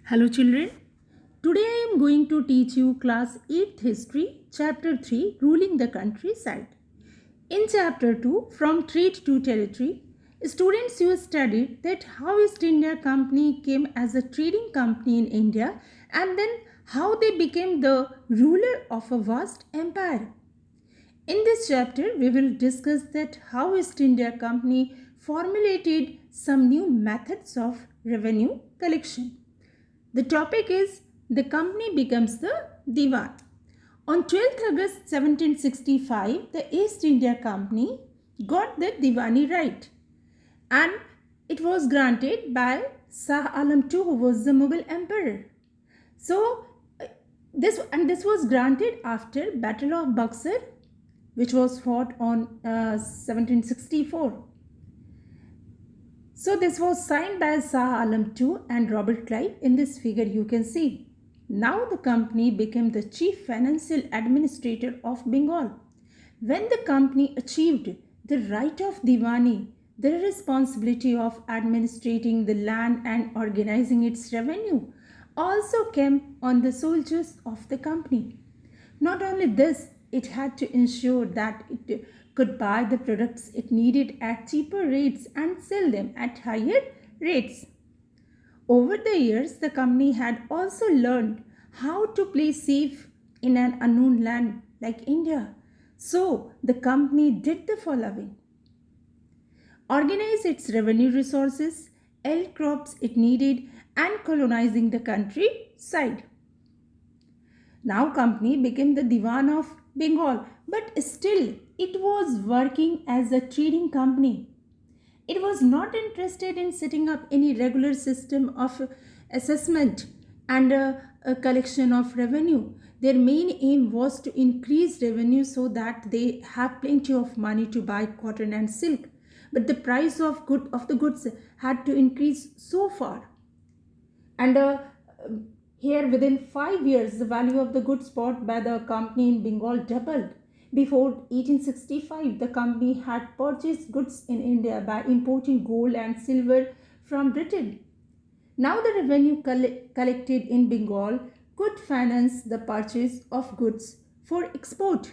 Hello children. Today I am going to teach you class 8th history chapter 3 ruling the countryside. In chapter 2 from trade to territory, students you studied that how East India Company came as a trading company in India and then how they became the ruler of a vast empire. In this chapter we will discuss that how East India Company formulated some new methods of revenue collection. The topic is the company becomes the Diwan. On 12th August 1765, the East India Company got the Diwani right and it was granted by Shah Alam II, who was the Mughal emperor. So this was granted after Battle of Buxar, which was fought on 1764. So this was signed by Shah Alam II and Robert Clive. In this figure you can see. Now the company became the chief financial administrator of Bengal. When the company achieved the right of Diwani, the responsibility of administrating the land and organizing its revenue also came on the soldiers of the company. Not only this, it had to ensure that it could buy the products it needed at cheaper rates and sell them at higher rates. Over the years, the company had also learned how to play safe in an unknown land like India. So, the company did the following: organize its revenue resources, held crops it needed, and colonizing the countryside. Now company became the Diwan of Bengal, but still it was working as a trading company. It was not interested in setting up any regular system of assessment and a collection of revenue. Their main aim was to increase revenue so that they have plenty of money to buy cotton and silk. But the price of the goods had to increase so far, and here within 5 years the value of the goods bought by the company in Bengal doubled. Before 1865, the company had purchased goods in India by importing gold and silver from Britain. Now the revenue collected in Bengal could finance the purchase of goods for export.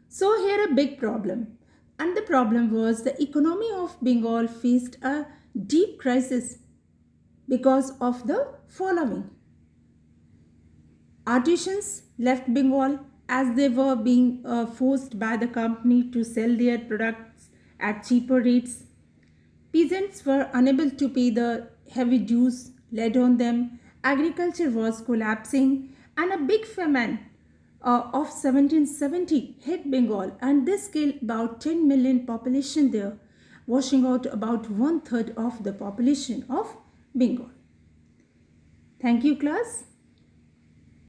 So here a big problem. And the problem was the economy of Bengal faced a deep crisis because of the following. Artisans left Bengal as they were being forced by the company to sell their products at cheaper rates. Peasants were unable to pay the heavy dues laid on them. Agriculture was collapsing, and a big famine of 1770 hit Bengal, and this killed about 10 million population there, washing out about 1/3 of the population of Bengal. Thank you, class.